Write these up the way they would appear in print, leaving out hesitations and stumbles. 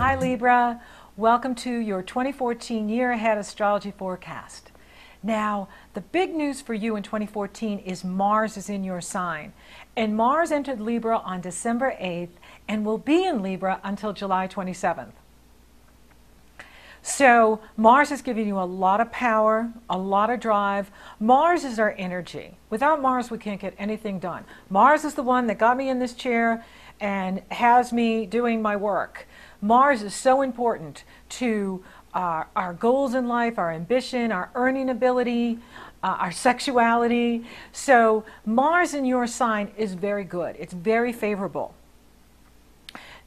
Hi Libra, welcome to your 2014 year ahead astrology forecast. Now, the big news for you in 2014 is Mars is in your sign. And Mars entered Libra on December 8th and will be in Libra until July 27th. So Mars is giving you a lot of power, a lot of drive. Mars is our energy. Without Mars, we can't get anything done. Mars is the one that got me in this chair and has me doing my work. Mars is so important to our goals in life, our ambition, our earning ability, our sexuality. So Mars in your sign is very good. It's very favorable.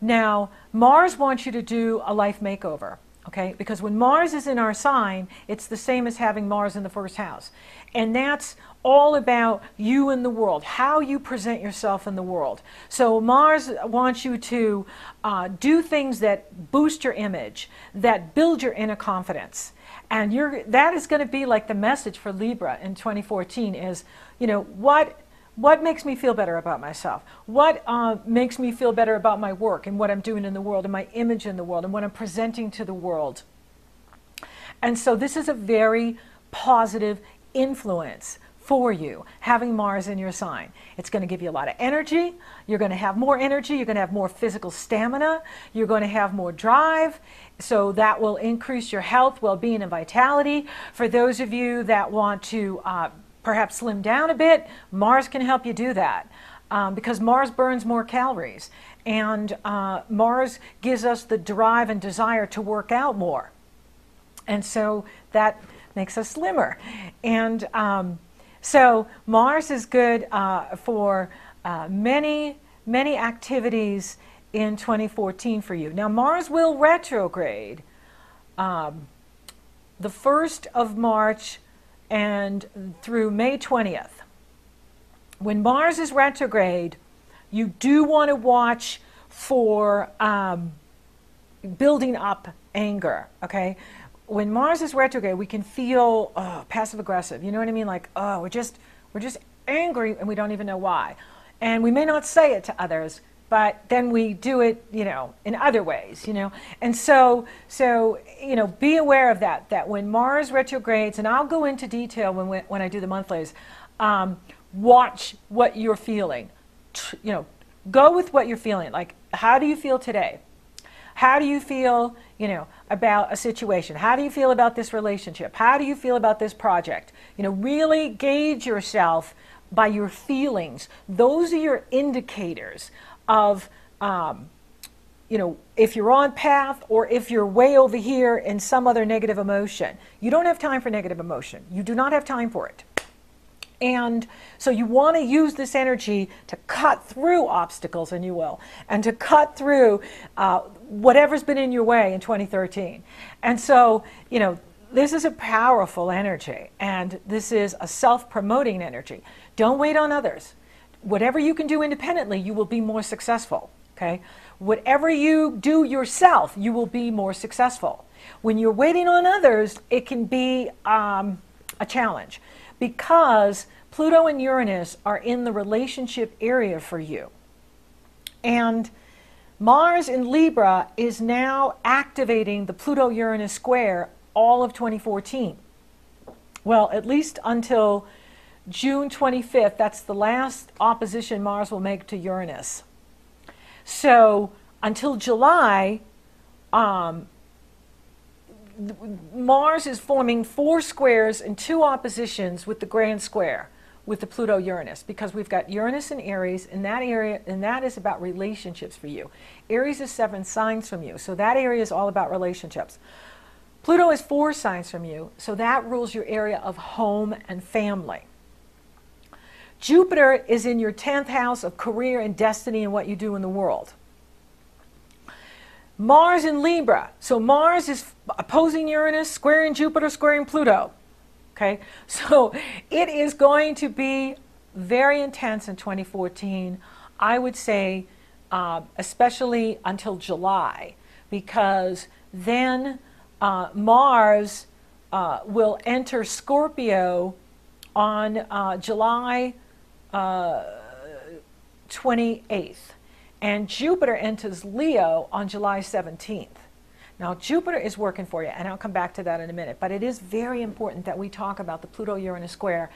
Now, Mars wants you to do a life makeover. Okay, because when Mars is in our sign, it's the same as having Mars in the first house. And that's all about you in the world, how you present yourself in the world. So Mars wants you to do things that boost your image, that build your inner confidence. And that is going to be like the message for Libra in 2014 is, you know, what makes me feel better about myself? What makes me feel better about my work and what I'm doing in the world and my image in the world and what I'm presenting to the world? And so this is a very positive influence for you, having Mars in your sign. It's going to give you a lot of energy. You're going to have more energy. You're going to have more physical stamina. You're going to have more drive. So that will increase your health, well-being, and vitality. For those of you that want to perhaps slim down a bit, Mars can help you do that because Mars burns more calories, and Mars gives us the drive and desire to work out more, and so that makes us slimmer. And so Mars is good for many activities in 2014 for you. Now Mars will retrograde the 1st of March and through May 20th. When Mars is retrograde, you do want to watch for building up anger, okay? When Mars is retrograde, we can feel passive aggressive. You know what I mean? Like, oh, we're just angry and we don't even know why. And we may not say it to others, but then we do it, you know, in other ways, you know. And so you know, be aware of that when Mars retrogrades, and I'll go into detail when I do the monthlies, watch what you're feeling. You know, go with what you're feeling. Like, how do you feel today? How do you feel, you know, about a situation? How do you feel about this relationship? How do you feel about this project? You know, really gauge yourself by your feelings. Those are your indicators of, you know, if you're on path or if you're way over here in some other negative emotion. You don't have time for negative emotion. You do not have time for it. And so you want to use this energy to cut through obstacles, and you will, and to cut through whatever's been in your way in 2013. And so, you know, this is a powerful energy, and this is a self-promoting energy. Don't wait on others. Whatever you can do independently, you will be more successful, okay? Whatever you do yourself, you will be more successful. When you're waiting on others, it can be a challenge because Pluto and Uranus are in the relationship area for you. And Mars in Libra is now activating the Pluto-Uranus square all of 2014. Well, at least until June 25th, that's the last opposition Mars will make to Uranus. So until July, Mars is forming 4 squares and 2 oppositions with the grand square, with the Pluto-Uranus, because we've got Uranus in Aries in that area, and that is about relationships for you. Aries is 7 signs from you, so that area is all about relationships. Pluto is 4 signs from you, so that rules your area of home and family. Jupiter is in your 10th house of career and destiny and what you do in the world. Mars in Libra. So Mars is opposing Uranus, squaring Jupiter, squaring Pluto. Okay? So it is going to be very intense in 2014. I would say especially until July, because then Mars will enter Scorpio on July 28th. And Jupiter enters Leo on July 17th. Now, Jupiter is working for you, and I'll come back to that in a minute, but it is very important that we talk about the Pluto-Uranus square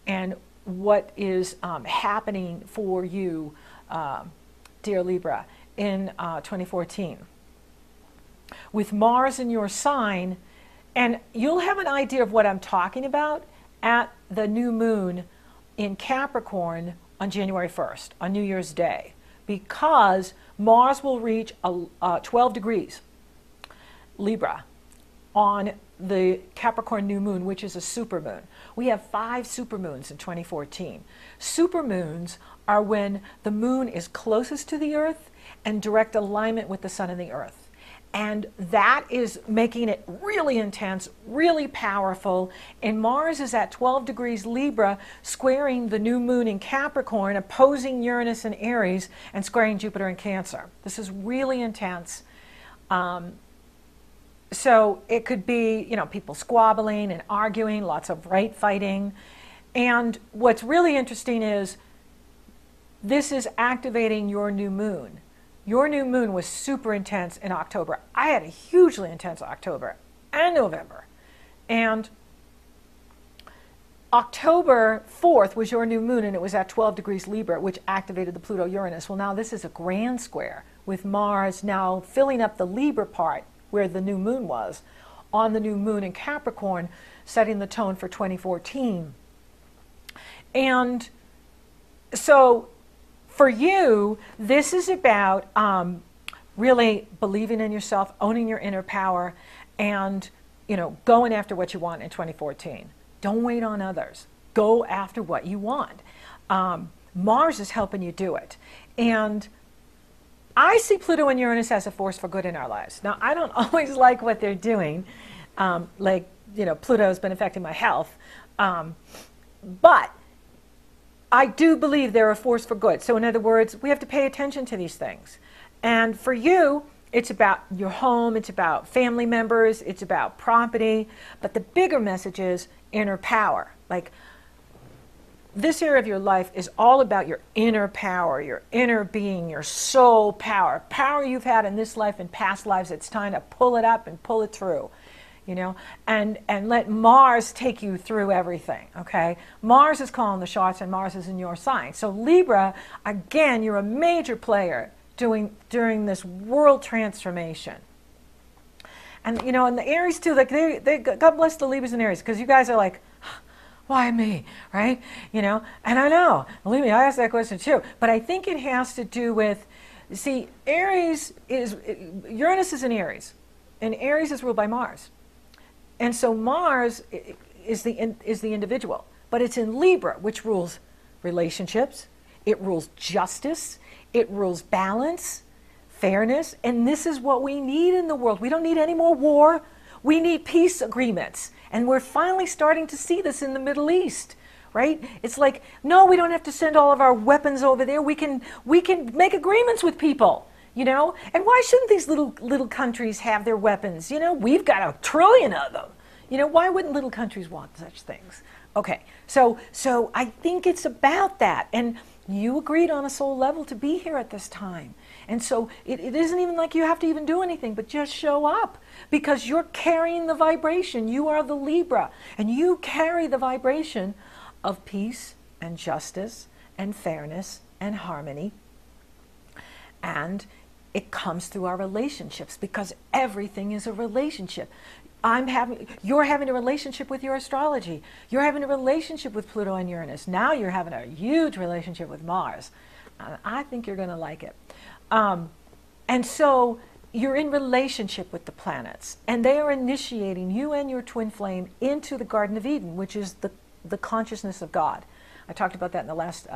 and what is happening for you, dear Libra, in 2014. With Mars in your sign, and you'll have an idea of what I'm talking about at the new moon in Capricorn on January 1st, on New Year's Day, because Mars will reach 12 degrees Libra on the Capricorn new moon, which is a supermoon. We have 5 supermoons in 2014. Supermoons are when the moon is closest to the Earth and direct alignment with the sun and the Earth. And that is making it really intense, really powerful. And Mars is at 12 degrees Libra, squaring the new moon in Capricorn, opposing Uranus in Aries, and squaring Jupiter in Cancer. This is really intense. So it could be, you know, people squabbling and arguing, lots of right fighting. And what's really interesting is this is activating your new moon. Your new moon was super intense in October. I had a hugely intense October and November. And October 4th was your new moon, and it was at 12 degrees Libra, which activated the Pluto-Uranus. Well, now this is a grand square with Mars now filling up the Libra part where the new moon was, on the new moon in Capricorn, setting the tone for 2014. And so for you, this is about really believing in yourself, owning your inner power, and, you know, going after what you want in 2014. Don't wait on others. Go after what you want. Mars is helping you do it. And I see Pluto and Uranus as a force for good in our lives. Now, I don't always like what they're doing. Like, you know, Pluto has been affecting my health. But I do believe they're a force for good. So in other words, we have to pay attention to these things. And for you, it's about your home, it's about family members, it's about property. But the bigger message is inner power. Like, this area of your life is all about your inner power, your inner being, your soul power. Power you've had in this life and past lives. It's time to pull it up and pull it through. You know, and let Mars take you through everything, okay? Mars is calling the shots, and Mars is in your sign. So Libra, again, you're a major player during this world transformation. And, you know, and the Aries too, like God bless the Libras and Aries, because you guys are like, why me, right? You know, and I know, believe me, I asked that question too, but I think it has to do with, see, Aries is, Uranus is in Aries, and Aries is ruled by Mars. And so Mars is the individual, but it's in Libra, which rules relationships, it rules justice, it rules balance, fairness, and this is what we need in the world. We don't need any more war. We need peace agreements, and we're finally starting to see this in the Middle East, right? It's like, no, we don't have to send all of our weapons over there. We can make agreements with people. You know, and why shouldn't these little countries have their weapons? You know, we've got 1 trillion of them. You know, why wouldn't little countries want such things? Okay, so I think it's about that. And you agreed on a soul level to be here at this time. And so it isn't even like you have to even do anything, but just show up, because you're carrying the vibration. You are the Libra, and you carry the vibration of peace and justice and fairness and harmony. And it comes through our relationships, because everything is a relationship. You're having a relationship with your astrology. You're having a relationship with Pluto and Uranus. Now you're having a huge relationship with Mars. I think you're going to like it. And so you're in relationship with the planets, and they are initiating you and your twin flame into the Garden of Eden, which is the consciousness of God. I talked about that in the last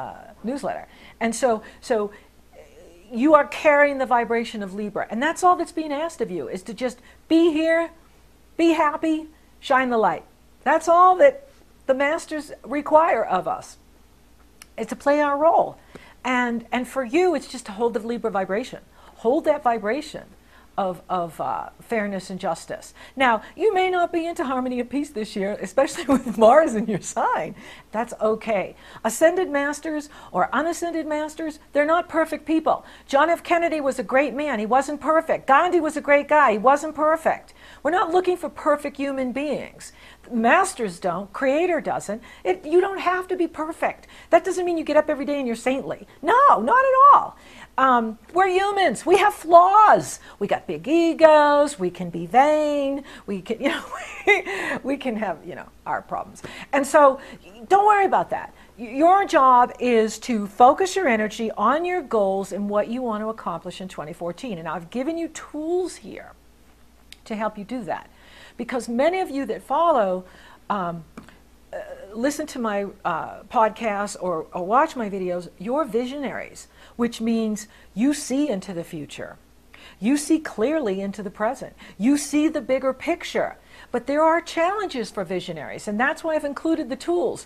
newsletter. And so you are carrying the vibration of Libra, and that's all that's being asked of you, is to just be here, be happy, shine the light. That's all that the masters require of us, is to play our role. And for you, it's just to hold the Libra vibration. Hold that vibration. fairness and justice. Now, you may not be into harmony and peace this year, especially with Mars in your sign. That's okay. Ascended masters or unascended masters, they're not perfect people. John F. Kennedy was a great man. He wasn't perfect. Gandhi was a great guy. He wasn't perfect. We're not looking for perfect human beings. Masters don't. Creator doesn't. You don't have to be perfect. That doesn't mean you get up every day and you're saintly. No, not at all. We're humans. We have flaws. We got big egos. We can be vain. We can, we can have, our problems. And so don't worry about that. Your job is to focus your energy on your goals and what you want to accomplish in 2014. And I've given you tools here to help you do that. Because many of you that follow, listen to my podcasts or watch my videos, you're visionaries, which means you see into the future. You see clearly into the present. You see the bigger picture. But there are challenges for visionaries, and that's why I've included the tools.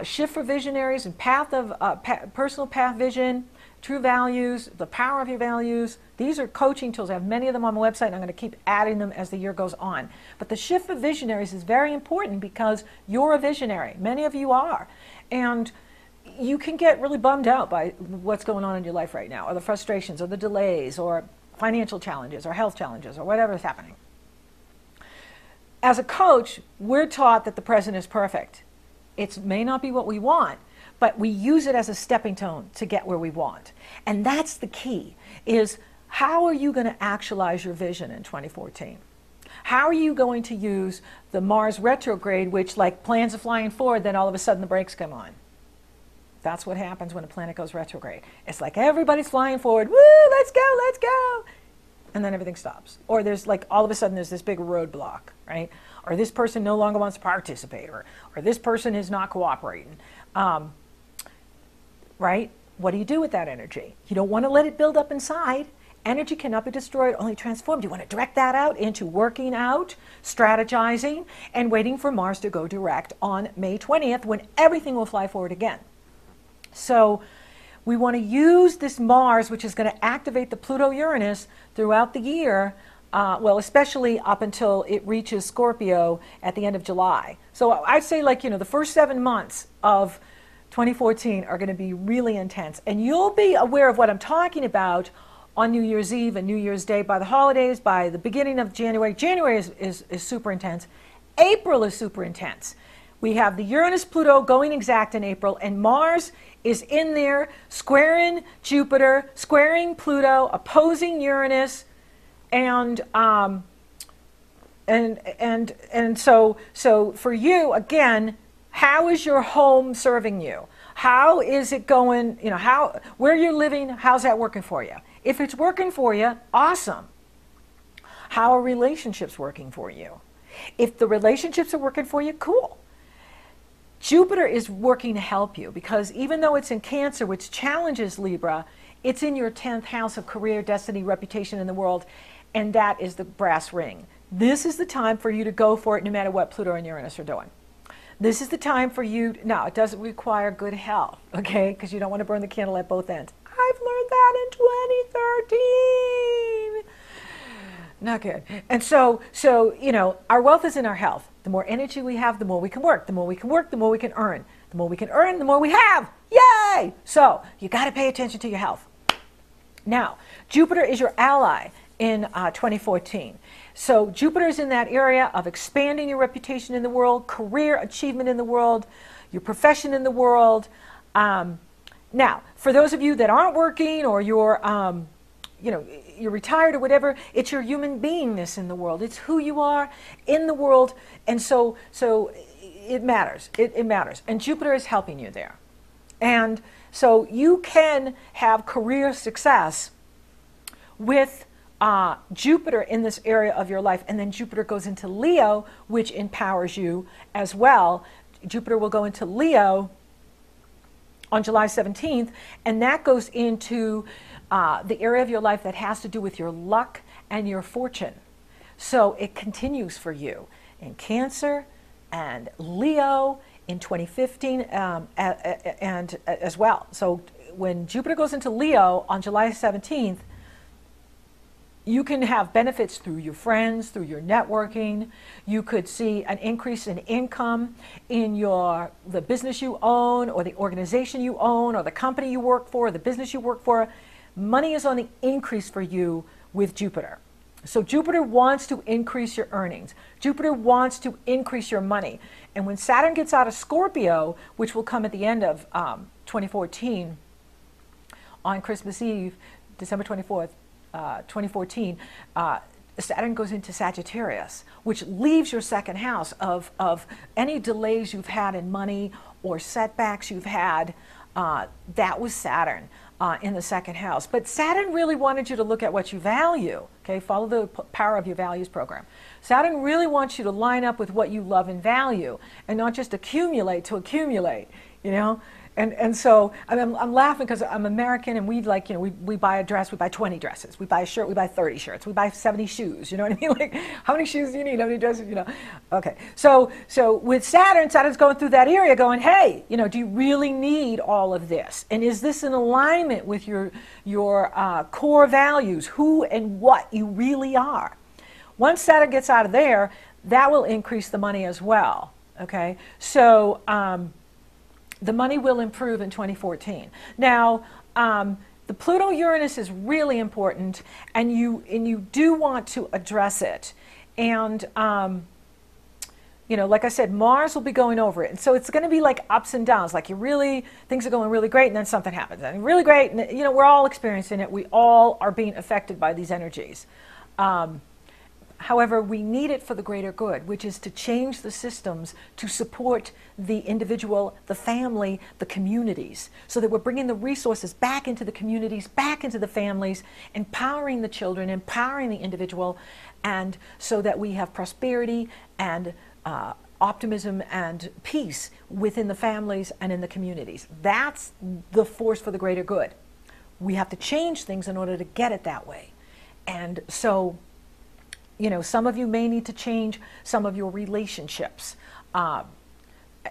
Shift for Visionaries and Personal Path Vision, True Values, The Power of Your Values. These are coaching tools. I have many of them on my website, and I'm going to keep adding them as the year goes on. But the Shift for Visionaries is very important because you're a visionary. Many of you are. And you can get really bummed out by what's going on in your life right now, or the frustrations, or the delays, or financial challenges, or health challenges, or whatever is happening. As a coach, we're taught that the present is perfect. It may not be what we want, but we use it as a stepping stone to get where we want. And that's the key, is how are you going to actualize your vision in 2014? How are you going to use the Mars retrograde, which like plans are flying forward, then all of a sudden the brakes come on? That's what happens when a planet goes retrograde. It's like everybody's flying forward, woo, let's go, let's go. And then everything stops. Or there's like, all of a sudden there's this big roadblock, right? Or this person no longer wants to participate, or this person is not cooperating. Right? What do you do with that energy? You don't want to let it build up inside. Energy cannot be destroyed, only transformed. You want to direct that out into working out, strategizing, and waiting for Mars to go direct on May 20th when everything will fly forward again. So we want to use this Mars, which is going to activate the Pluto-Uranus throughout the year, well, especially up until it reaches Scorpio at the end of July. So I'd say the first 7 months of 2014 are going to be really intense. And you'll be aware of what I'm talking about on New Year's Eve and New Year's Day, by the holidays, by the beginning of January. January is super intense. April is super intense. We have the Uranus-Pluto going exact in April, and Mars is in there squaring Jupiter, squaring Pluto, opposing Uranus, and so for you, again, how is your home serving you? How is it going, where you're living, how's that working for you? If it's working for you, awesome. How are relationships working for you? If the relationships are working for you, cool. Jupiter is working to help you because even though it's in Cancer, which challenges Libra, it's in your 10th house of career, destiny, reputation in the world, and that is the brass ring. This is the time for you to go for it no matter what Pluto and Uranus are doing. This is the time for you, now it doesn't require good health, okay, because you don't want to burn the candle at both ends. I've learned that in 2013. Not good. And so, our wealth is in our health. The more energy we have, the more we can work. The more we can work, the more we can earn. The more we can earn, the more we have. Yay! So, you got to pay attention to your health. Now, Jupiter is your ally in 2014. So, Jupiter is in that area of expanding your reputation in the world, career achievement in the world, your profession in the world. Now, for those of you that aren't working or you're you're retired or whatever, it's your human beingness in the world. It's who you are in the world. And so it matters. It matters. And Jupiter is helping you there. And so you can have career success with Jupiter in this area of your life. And then Jupiter goes into Leo, which empowers you as well. Jupiter will go into Leo on July 17th, and that goes into the area of your life that has to do with your luck and your fortune. So it continues for you in Cancer and Leo in 2015 and as well. So when Jupiter goes into Leo on July 17th, You can have benefits through your friends, through your networking. You could see an increase in income in the business you own, or the organization you own, or the company you work for, or the business you work for. Money is on the increase for you with Jupiter. So Jupiter wants to increase your earnings. Jupiter wants to increase your money. And when Saturn gets out of Scorpio, which will come at the end of 2014, on Christmas Eve, December 24th, 2014, Saturn goes into Sagittarius, which leaves your second house of any delays you've had in money or setbacks you've had. That was Saturn in the second house. But Saturn really wanted you to look at what you value. Okay, follow the power of your values program. Saturn really wants you to line up with what you love and value, and not just accumulate to accumulate. You know. And so I'm laughing because I'm American, and we we buy a dress, we buy 20 dresses, we buy a shirt, we buy 30 shirts, we buy 70 shoes. You know what I mean? Like, how many shoes do you need? How many dresses? You know? Okay. So with Saturn's going through that area, going, hey, do you really need all of this? And is this in alignment with your core values, who and what you really are? Once Saturn gets out of there, that will increase the money as well. Okay. So the money will improve in 2014. Now, the Pluto-Uranus is really important, and you do want to address it. And, like I said, Mars will be going over it. And so it's going to be like ups and downs, like things are going really great, and then something happens. And really great, and, we're all experiencing it. We all are being affected by these energies. However, we need it for the greater good, which is to change the systems to support the individual, the family, the communities, so that we're bringing the resources back into the communities, back into the families, empowering the children, empowering the individual, and so that we have prosperity and optimism and peace within the families and in the communities. That's the force for the greater good. We have to change things in order to get it that way. And so, some of you may need to change some of your relationships.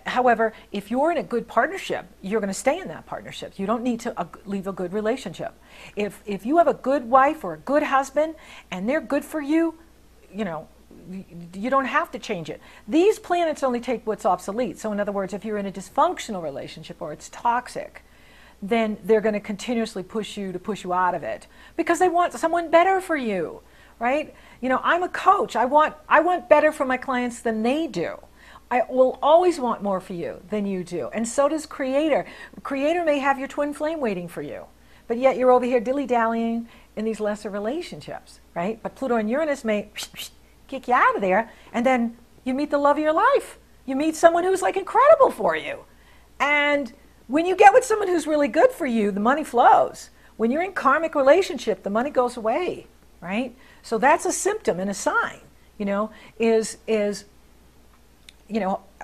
However, if you're in a good partnership, you're going to stay in that partnership. You don't need to leave a good relationship. If you have a good wife or a good husband and they're good for you, you don't have to change it. These planets only take what's obsolete. So in other words, if you're in a dysfunctional relationship or it's toxic, then they're going to continuously push you out of it because they want someone better for you. Right? I'm a coach. I want better for my clients than they do. I will always want more for you than you do. And so does Creator. Creator may have your twin flame waiting for you, but yet you're over here dilly-dallying in these lesser relationships, right? But Pluto and Uranus may kick you out of there, and then you meet the love of your life. You meet someone who's like incredible for you. And when you get with someone who's really good for you, the money flows. When you're in karmic relationship, the money goes away, right? So that's a symptom and a sign, is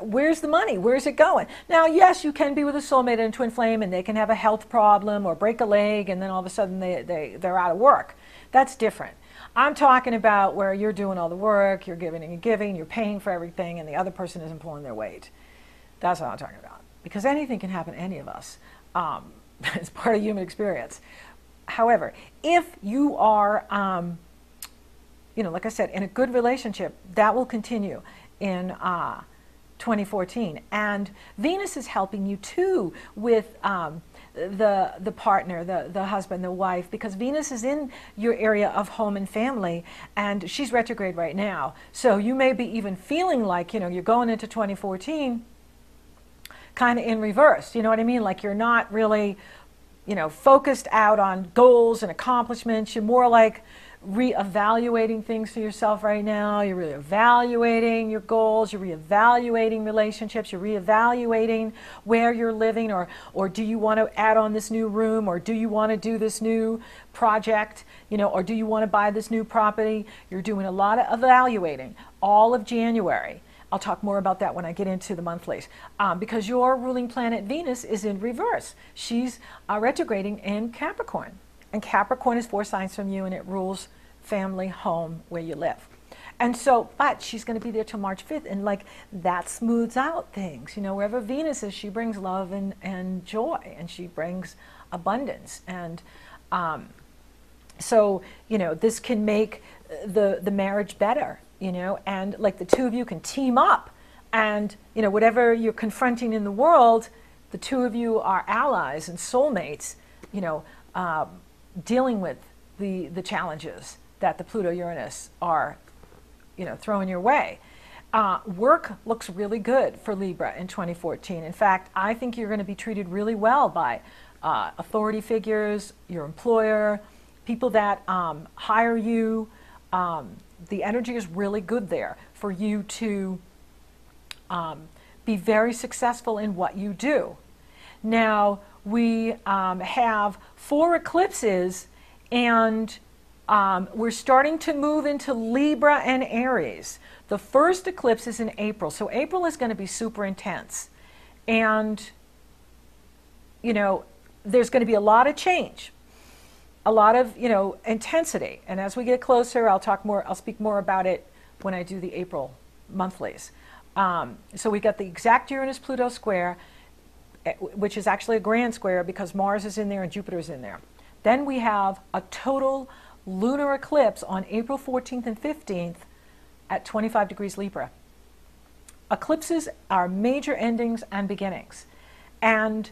where's the money? Where's it going? Now, yes, you can be with a soulmate and a twin flame, and they can have a health problem or break a leg, and then all of a sudden they're out of work. That's different. I'm talking about where you're doing all the work, you're giving and giving, you're paying for everything, and the other person isn't pulling their weight. That's what I'm talking about. Because anything can happen to any of us. It's part of human experience. However, if you are like I said, in a good relationship, that will continue in 2014. And Venus is helping you too with the partner, the husband, the wife, because Venus is in your area of home and family, and she's retrograde right now. So you may be even feeling like, you're going into 2014 kind of in reverse. You know what I mean? Like you're not really, focused out on goals and accomplishments. You're more like reevaluating things for yourself right now. You're reevaluating your goals, you're reevaluating relationships, you're reevaluating where you're living, or do you want to add on this new room, or do you want to do this new project, or do you want to buy this new property? You're doing a lot of evaluating all of January. I'll talk more about that when I get into the monthlies, because your ruling planet Venus is in reverse. She's retrograding in Capricorn. And Capricorn is 4 signs from you, and it rules family, home, where you live. And so, but she's going to be there till March 5th, and that smooths out things. Wherever Venus is, she brings love and joy, and she brings abundance. And So, this can make the marriage better, and like the two of you can team up and, whatever you're confronting in the world, the two of you are allies and soulmates, dealing with the challenges that the Pluto-Uranus are, throwing your way. Work looks really good for Libra in 2014. In fact, I think you're going to be treated really well by authority figures, your employer, people that hire you. The energy is really good there for you to be very successful in what you do. Now, we have 4 eclipses, and we're starting to move into Libra and Aries. The first eclipse is in April, so April is going to be super intense. And, there's going to be a lot of change, a lot of, intensity. And as we get closer, I'll speak more about it when I do the April monthlies. So we got the exact Uranus-Pluto square, which is actually a grand square because Mars is in there and Jupiter is in there. Then we have a total lunar eclipse on April 14th and 15th at 25 degrees Libra. Eclipses are major endings and beginnings. And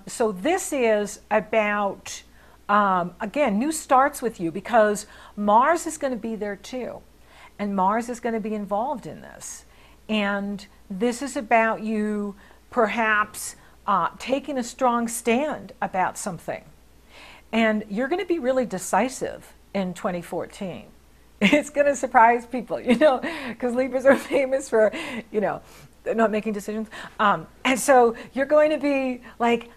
so this is about, again, new starts with you, because Mars is going to be there too. And Mars is going to be involved in this. And this is about you perhaps taking a strong stand about something. And you're going to be really decisive in 2014. It's going to surprise people, because Libras are famous for, not making decisions. And so you're going to be like,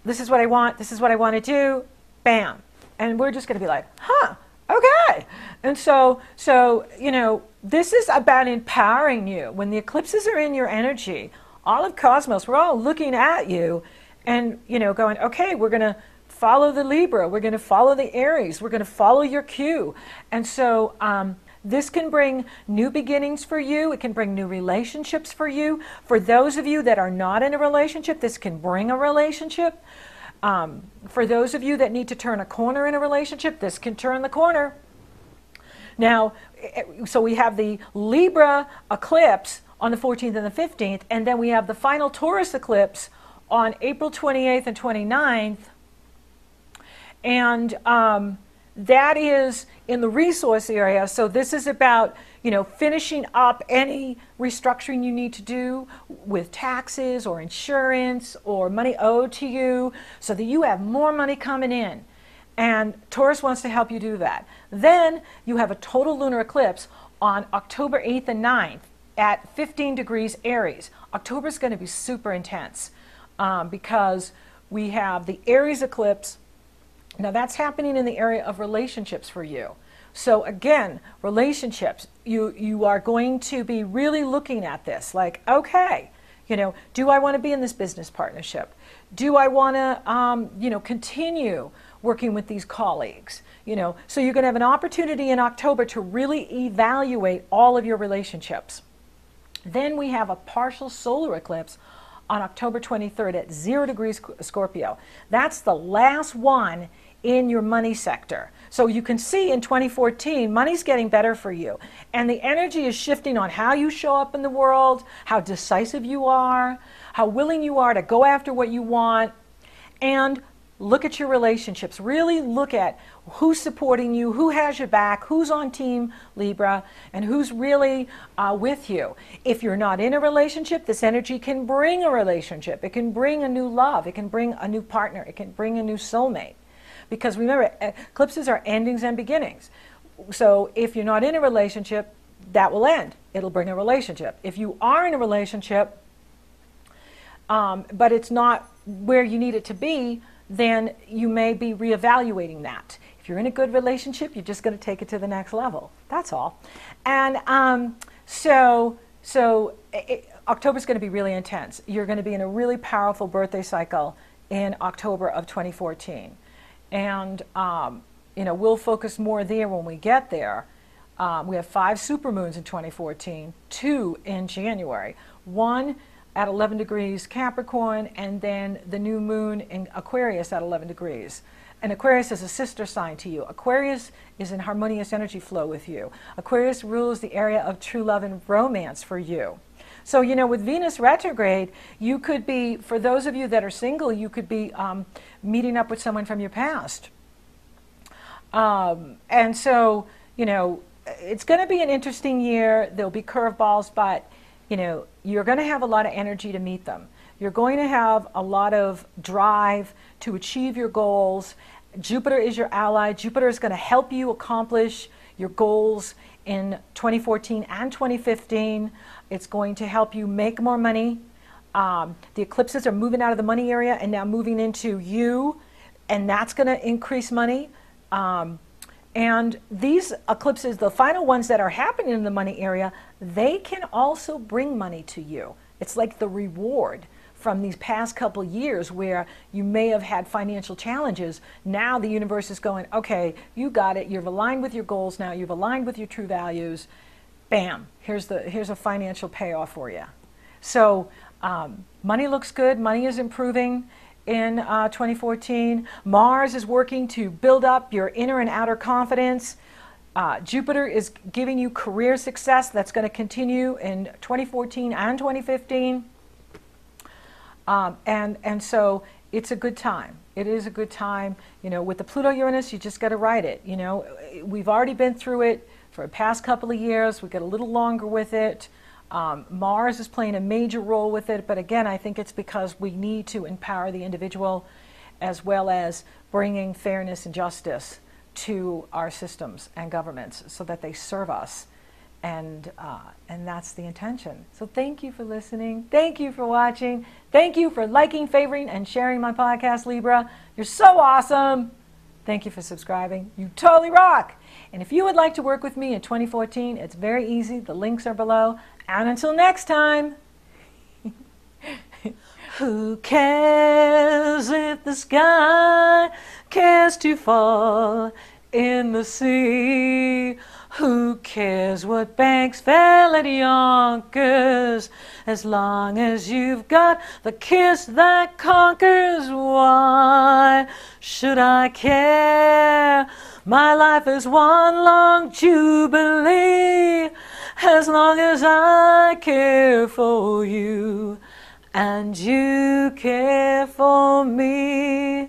this is what I want, this is what I want to do, bam. And we're just going to be like, huh, okay. And so, this is about empowering you. When the eclipses are in your energy, all of cosmos, we're all looking at you and, going, okay, we're going to follow the Libra, we're going to follow the Aries, we're going to follow your cue. And so this can bring new beginnings for you. It can bring new relationships for you. For those of you that are not in a relationship, this can bring a relationship. For those of you that need to turn a corner in a relationship, this can turn the corner. Now, so we have the Libra eclipse on the 14th and the 15th, and then we have the final Taurus eclipse on April 28th and 29th. And that is in the resource area. So this is about, finishing up any restructuring you need to do with taxes or insurance or money owed to you so that you have more money coming in. And Taurus wants to help you do that. Then you have a total lunar eclipse on October 8th and 9th at 15 degrees Aries. October is going to be super intense because we have the Aries eclipse. Now that's happening in the area of relationships for you. So again, relationships, you are going to be really looking at this like, okay, do I want to be in this business partnership? Do I want to, continue working with these colleagues? So you're going to have an opportunity in October to really evaluate all of your relationships. Then we have a partial solar eclipse on October 23rd at 0 degrees Scorpio. That's the last one in your money sector. So you can see in 2014, money's getting better for you. And the energy is shifting on how you show up in the world, how decisive you are, how willing you are to go after what you want. And look at your relationships. Really look at who's supporting you, who has your back, who's on Team Libra, and who's really with you. If you're not in a relationship, this energy can bring a relationship. It can bring a new love. It can bring a new partner. It can bring a new soulmate. Because remember, eclipses are endings and beginnings. So if you're not in a relationship, that will end. It'll bring a relationship. If you are in a relationship, but it's not where you need it to be, then you may be reevaluating that. If you're in a good relationship, you're just going to take it to the next level. That's all. And October's going to be really intense. You're going to be in a really powerful birthday cycle in October of 2014. And, we'll focus more there when we get there. We have 5 supermoons in 2014, 2 in January, 1 at 11 degrees Capricorn, and then the new moon in Aquarius at 11 degrees. And Aquarius is a sister sign to you. Aquarius is in harmonious energy flow with you. Aquarius rules the area of true love and romance for you. So, you know, with Venus retrograde, you could be, for those of you that are single, you could be meeting up with someone from your past. And so, you know, it's going to be an interesting year. There'll be curveballs, but, you know, you're going to have a lot of energy to meet them. You're going to have a lot of drive to achieve your goals. Jupiter is your ally. Jupiter is going to help you accomplish your goals in 2014 and 2015. It's going to help you make more money. The eclipses are moving out of the money area and now moving into you, and that's going to increase money. And these eclipses, the final ones that are happening in the money area, they can also bring money to you. It's like the reward from these past couple years where you may have had financial challenges. Now the universe is going, okay, you got it. You've aligned with your goals now. You've aligned with your true values. Bam, here's a financial payoff for you. So money looks good. Money is improving in 2014. Mars is working to build up your inner and outer confidence. Jupiter is giving you career success that's going to continue in 2014 and 2015. And so it's a good time. It is a good time. You know, with the Pluto-Uranus, you just got to ride it. You know, we've already been through it for the past couple of years. We got a little longer with it. Mars is playing a major role with it. But again, I think it's because we need to empower the individual as well as bringing fairness and justice to our systems and governments so that they serve us. And that's the intention. So thank you for listening. Thank you for watching. Thank you for liking, favoring, and sharing my podcast, Libra. You're so awesome. Thank you for subscribing. You totally rock. And if you would like to work with me in 2014, it's very easy. The links are below. And until next time, who cares if the sky cares to fall in the sea? Who cares what banks fell at Yonkers, as long as you've got the kiss that conquers? Why should I care? My life is one long jubilee, as long as I care for you and you care for me.